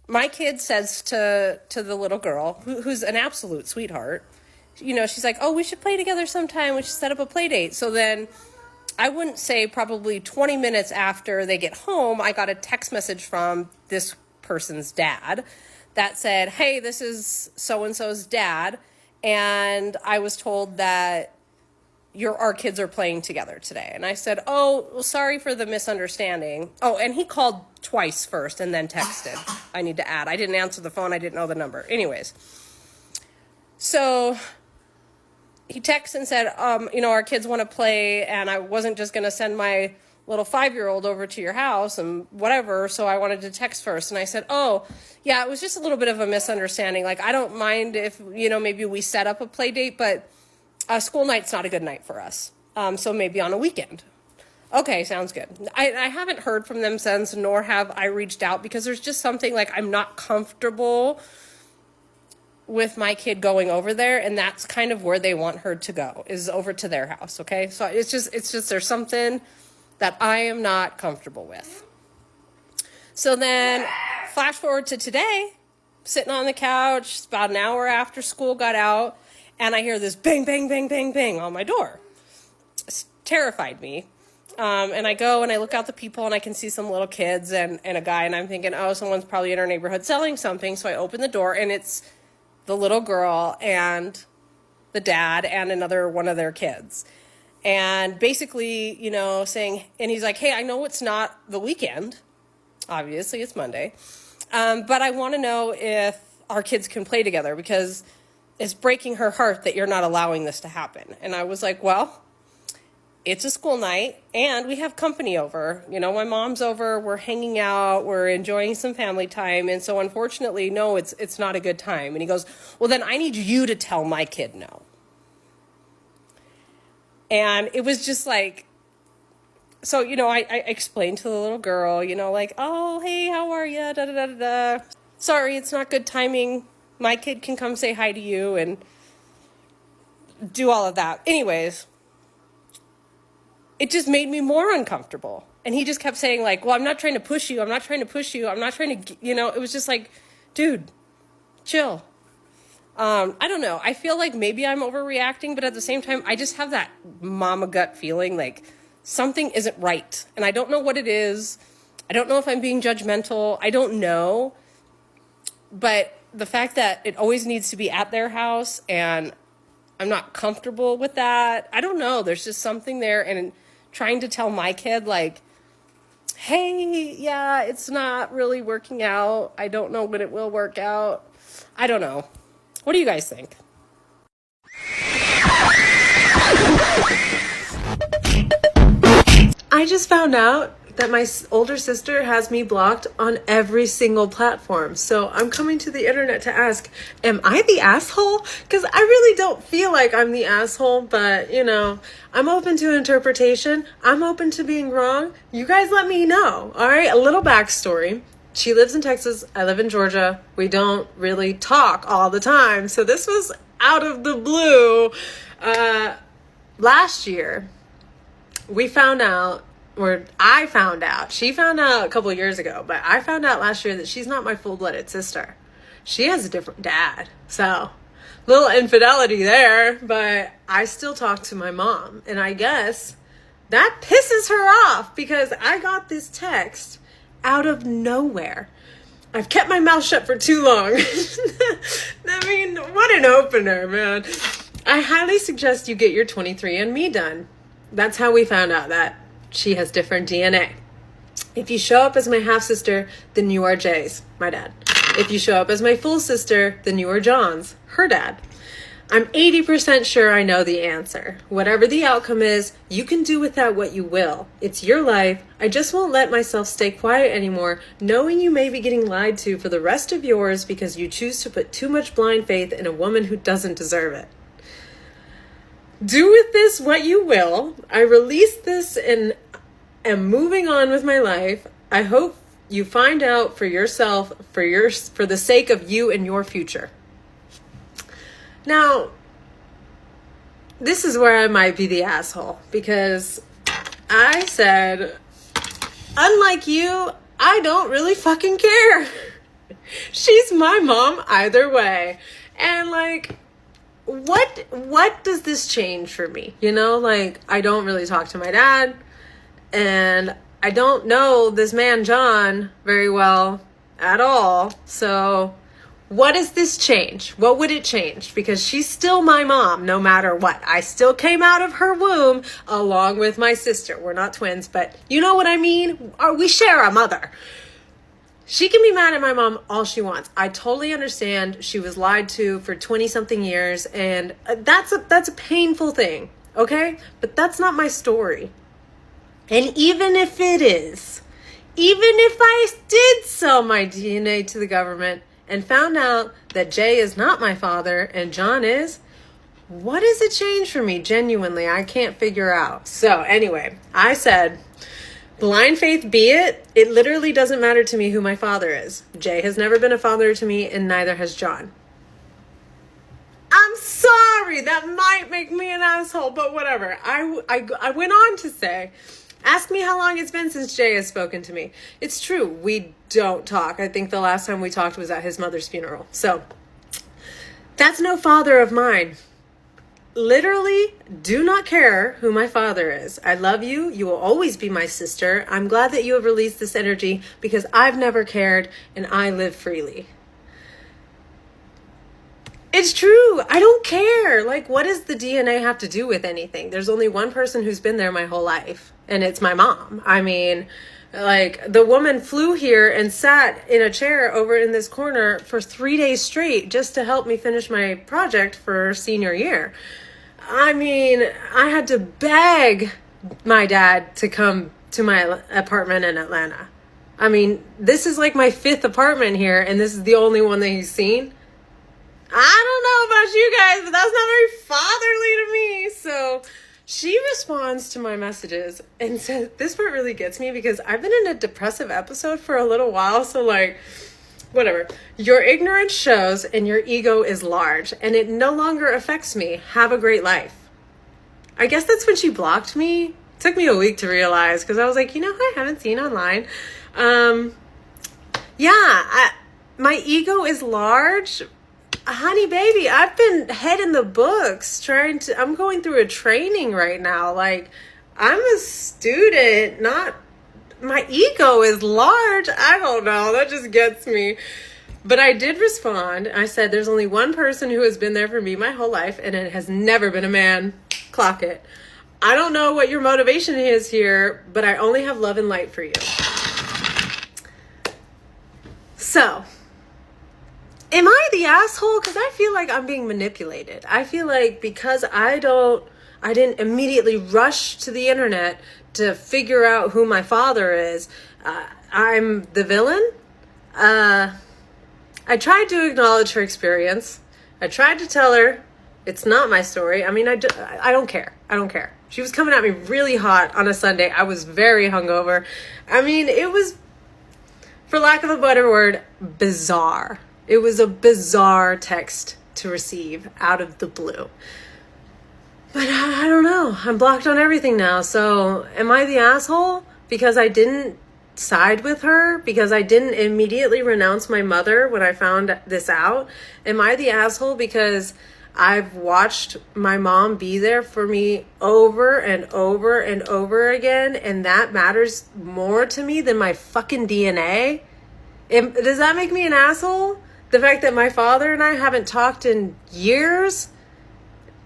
my kid says to the little girl, who's an absolute sweetheart, she's like, oh, we should play together sometime. We should set up a play date. So then I wouldn't say probably 20 minutes after they get home, I got a text message from this person's dad that said, hey, this is so-and-so's dad, and I was told that our kids are playing together today. And I said, oh, well, sorry for the misunderstanding. Oh, and he called twice first and then texted. I need to add. I didn't answer the phone. I didn't know the number. Anyways, so he texted and said, our kids want to play, and I wasn't just going to send my little 5-year-old over to your house and whatever, so I wanted to text first. And I said, oh, yeah, it was just a little bit of a misunderstanding. Like, I don't mind if, maybe we set up a play date, but a school night's not a good night for us. So maybe on a weekend. Okay, sounds good. I haven't heard from them since, nor have I reached out, because there's just something like I'm not comfortable with my kid going over there, and that's kind of where they want her to go, is over to their house, okay? So it's just there's something that I am not comfortable with. So then flash forward to today, sitting on the couch, it's about an hour after school got out, and I hear this bang, bang, bang, bang, bang on my door. It's terrified me. And I go and I look out the people, and I can see some little kids and a guy, and I'm thinking, oh, someone's probably in our neighborhood selling something. So I open the door, and it's the little girl and the dad and another one of their kids. And basically, saying, and he's like, hey, I know it's not the weekend. Obviously, it's Monday. But I want to know if our kids can play together, because it's breaking her heart that you're not allowing this to happen. And I was like, well, it's a school night, and we have company over. My mom's over, we're hanging out, we're enjoying some family time, and so unfortunately, no, it's not a good time. And he goes, well, then I need you to tell my kid no. And it was just like, so, I explained to the little girl, like, oh, hey, how are you, da-da-da-da-da. Sorry, it's not good timing. My kid can come say hi to you and do all of that. Anyways, it just made me more uncomfortable. And he just kept saying, like, well, I'm not trying to push you. I'm not trying to push you. I'm not trying to, it was just like, dude, chill. I don't know. I feel like maybe I'm overreacting, but at the same time, I just have that mama gut feeling like something isn't right. And I don't know what it is. I don't know if I'm being judgmental. I don't know. But the fact that it always needs to be at their house, and I'm not comfortable with that. I don't know. There's just something there. And trying to tell my kid, like, hey, yeah, it's not really working out. I don't know when it will work out. I don't know. What do you guys think? I just found out that my older sister has me blocked on every single platform. So I'm coming to the internet to ask, am I the asshole? Because I really don't feel like I'm the asshole, but I'm open to interpretation. I'm open to being wrong. You guys let me know. All right, a little backstory. She lives in Texas. I live in Georgia. We don't really talk all the time. So this was out of the blue. Last year, we found out, or I found out, she found out a couple of years ago, but I found out last year that she's not my full-blooded sister. She has a different dad. So, little infidelity there, but I still talk to my mom. And I guess that pisses her off, because I got this text out of nowhere. I've kept my mouth shut for too long. I mean, what an opener, man. I highly suggest you get your 23andMe done. That's how we found out that she has different DNA. If you show up as my half-sister, then you are Jay's, my dad. If you show up as my full sister, then you are John's, her dad. I'm 80% sure I know the answer. Whatever the outcome is, you can do with that what you will. It's your life. I just won't let myself stay quiet anymore, knowing you may be getting lied to for the rest of yours because you choose to put too much blind faith in a woman who doesn't deserve it. Do with this what you will. I release this and am moving on with my life. I hope you find out for yourself, for the sake of you and your future. Now, this is where I might be the asshole, because I said, unlike you, I don't really fucking care. She's my mom either way. And like, what does this change for me? You know, like, I don't really talk to my dad, and I don't know this man, John, very well at all. So what does this change? What would it change? Because she's still my mom, no matter what. I still came out of her womb along with my sister. We're not twins, but you know what I mean? We share a mother. She can be mad at my mom all she wants. I totally understand. She was lied to for 20-something years, and that's a painful thing, okay? But that's not my story. And even if it is, even if I did sell my DNA to the government and found out that Jay is not my father and John is, what does it change for me? Genuinely, I can't figure out. So anyway, I said, blind faith be it. It literally doesn't matter to me who my father is. Jay has never been a father to me, and neither has John. I'm sorry, that might make me an asshole, but whatever. I went on to say, ask me how long it's been since Jay has spoken to me. It's true, we don't talk. I think the last time we talked was at his mother's funeral. So, that's no father of mine. Literally, do not care who my father is. I love you. You will always be my sister. I'm glad that you have released this energy because I've never cared and I live freely. It's true. I don't care. Like, what does the DNA have to do with anything? There's only one person who's been there my whole life, and it's my mom. I mean, like, the woman flew here and sat in a chair over in this corner for 3 days straight just to help me finish my project for senior year. I mean, I had to beg my dad to come to my apartment in Atlanta. I mean, this is like my 5th apartment here, and this is the only one that he's seen. I don't know about you guys, but that's not very fatherly to me. So she responds to my messages and says, this part really gets me because I've been in a depressive episode for a little while. So like, whatever. Your ignorance shows and your ego is large and it no longer affects me. Have a great life. I guess that's when she blocked me. It took me a week to realize because I was like, you know who I haven't seen online? My ego is large. Honey baby, I've been head in the books I'm going through a training right now. Like, I'm a student, my ego is large. I don't know, that just gets me. But I did respond. I said, there's only one person who has been there for me my whole life, and it has never been a man. Clock it. I don't know what your motivation is here, but I only have love and light for you. So, am I the asshole? Because I feel like I'm being manipulated. I feel like because I didn't immediately rush to the internet to figure out who my father is, I'm the villain. I tried to acknowledge her experience. I tried to tell her it's not my story. I mean, I don't care. I don't care. She was coming at me really hot on a Sunday. I was very hungover. I mean, it was, for lack of a better word, bizarre. It was a bizarre text to receive out of the blue. But I don't know. I'm blocked on everything now. So am I the asshole? Because I didn't side with her? Because I didn't immediately renounce my mother when I found this out? Am I the asshole because I've watched my mom be there for me over and over and over again, and that matters more to me than my fucking DNA? Does that make me an asshole? The fact that my father and I haven't talked in years,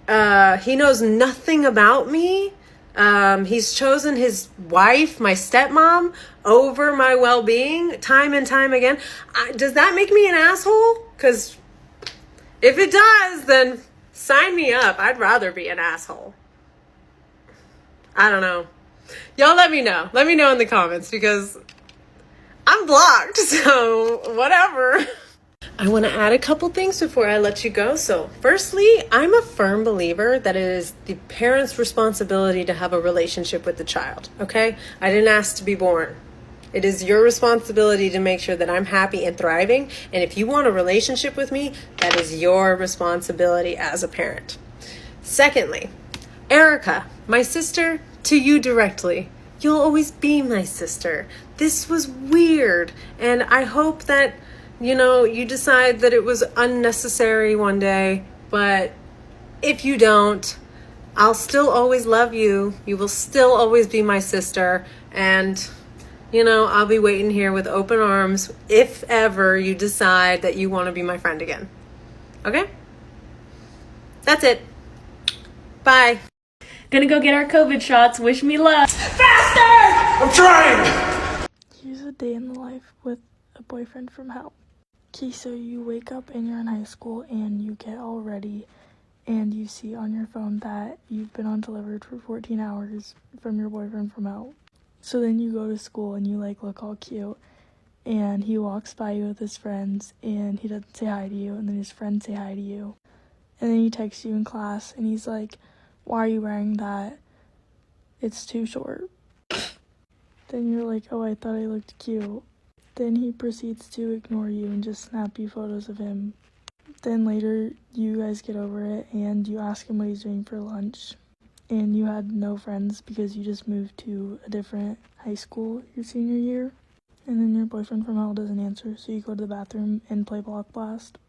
he knows nothing about me. He's chosen his wife, my stepmom, over my well-being time and time again. Does that make me an asshole? Because if it does, then Sign me up. I'd rather be an asshole. I don't know. Y'all let me know. Let me know in the comments because I'm blocked, so whatever. I want to add a couple things before I let you go. So, firstly, I'm a firm believer that it is the parent's responsibility to have a relationship with the child, okay? I didn't ask to be born. It is your responsibility to make sure that I'm happy and thriving. And if you want a relationship with me, that is your responsibility as a parent. Secondly, Erica, my sister, to you directly. You'll always be my sister. This was weird. And I hope that, you decide that it was unnecessary one day. But if you don't, I'll still always love you. You will still always be my sister. And I'll be waiting here with open arms if ever you decide that you want to be my friend again. Okay? That's it. Bye. Gonna go get our COVID shots. Wish me luck. I'm trying! Here's a day in the life with a boyfriend from hell. Okay, so you wake up and you're in high school and you get all ready and you see on your phone that you've been undelivered for 14 hours from your boyfriend from hell. So then you go to school and you look all cute and he walks by you with his friends and he doesn't say hi to you and then his friends say hi to you. And then he texts you in class and he's like, "Why are you wearing that? It's too short." Then you're like, "Oh, I thought I looked cute." Then he proceeds to ignore you and just snap you photos of him. Then later you guys get over it and you ask him what he's doing for lunch. And you had no friends because you just moved to a different high school your senior year. And then your boyfriend from hell doesn't answer, so you go to the bathroom and play Block Blast.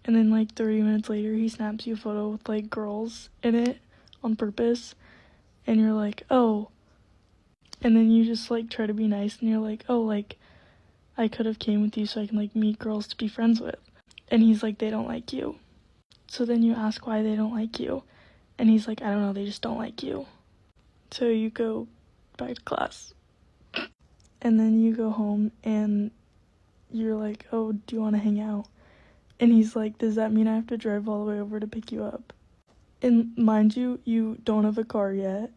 And then 30 minutes later, he snaps you a photo with girls in it on purpose. And you're like, "Oh." And then you just try to be nice and you're like, "Oh, I could have came with you so I can meet girls to be friends with." And he's like, "They don't like you." So then you ask why they don't like you. And he's like, "I don't know, they just don't like you." So you go back to class. And then you go home and you're like, "Oh, do you want to hang out?" And he's like, "Does that mean I have to drive all the way over to pick you up?" And mind you, you don't have a car yet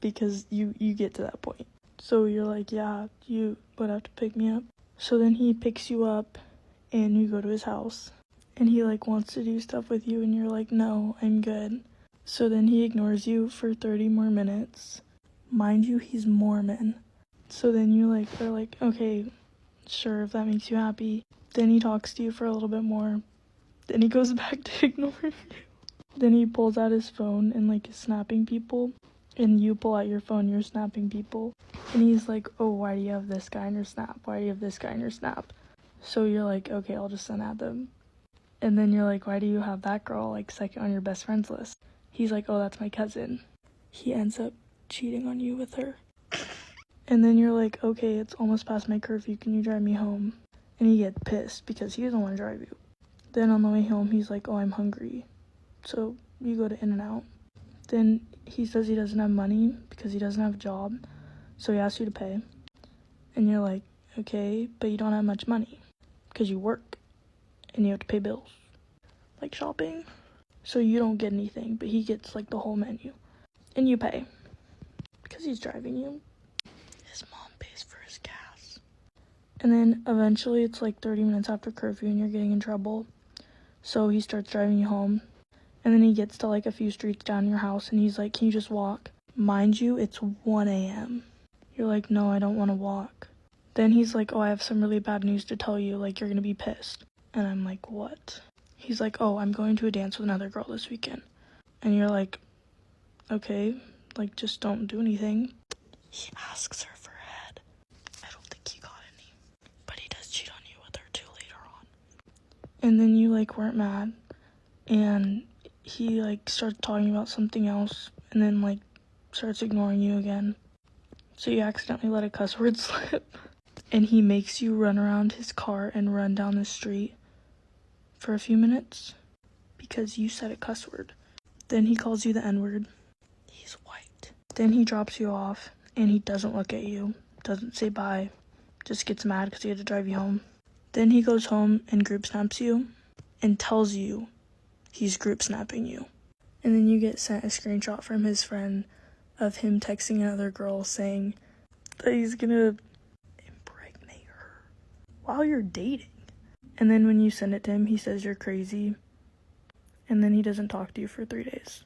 because you get to that point. So you're like, "Yeah, you would have to pick me up." So then he picks you up and you go to his house. And he wants to do stuff with you and you're like, "No, I'm good." So then he ignores you for 30 more minutes. Mind you, he's Mormon. So then you are like, "Okay, sure, if that makes you happy." Then he talks to you for a little bit more. Then he goes back to ignoring you. Then he pulls out his phone and is snapping people. And you pull out your phone, you're snapping people. And he's like, "Oh, why do you have this guy in your snap? Why do you have this guy in your snap?" So you're like, "Okay, I'll just send at them." And then you're like, "Why do you have that girl second on your best friends list?" He's like, "Oh, that's my cousin." He ends up cheating on you with her. And then you're like, "Okay, it's almost past my curfew. Can you drive me home?" And he gets pissed because he doesn't want to drive you. Then on the way home, he's like, "Oh, I'm hungry." So you go to In-N-Out. Then he says he doesn't have money because he doesn't have a job. So he asks you to pay. And you're like, "Okay, but you don't have much money because you work and you have to pay bills, like shopping." So you don't get anything, but he gets the whole menu. And you pay because he's driving you. His mom pays for his gas. And then eventually it's 30 minutes after curfew and you're getting in trouble. So he starts driving you home. And then he gets to a few streets down your house and he's like, "Can you just walk?" Mind you, it's 1 a.m. You're like, "No, I don't want to walk." Then he's like, "Oh, I have some really bad news to tell you. You're gonna be pissed." And I'm like, "What?" He's like, "Oh, I'm going to a dance with another girl this weekend." And you're like, "Okay, just don't do anything." He asks her for head. I don't think he got any. But he does cheat on you with her too later on. And then you weren't mad. And he starts talking about something else and then starts ignoring you again. So you accidentally let a cuss word slip. And he makes you run around his car and run down the street for a few minutes because you said a cuss word. Then he calls you the N-word. He's white. Then he drops you off and he doesn't look at you, doesn't say bye, just gets mad because he had to drive you home. Then he goes home and group snaps you and tells you he's group snapping you. And then you get sent a screenshot from his friend of him texting another girl saying that he's gonna impregnate her while you're dating. And then when you send it to him, he says you're crazy. And then he doesn't talk to you for 3 days.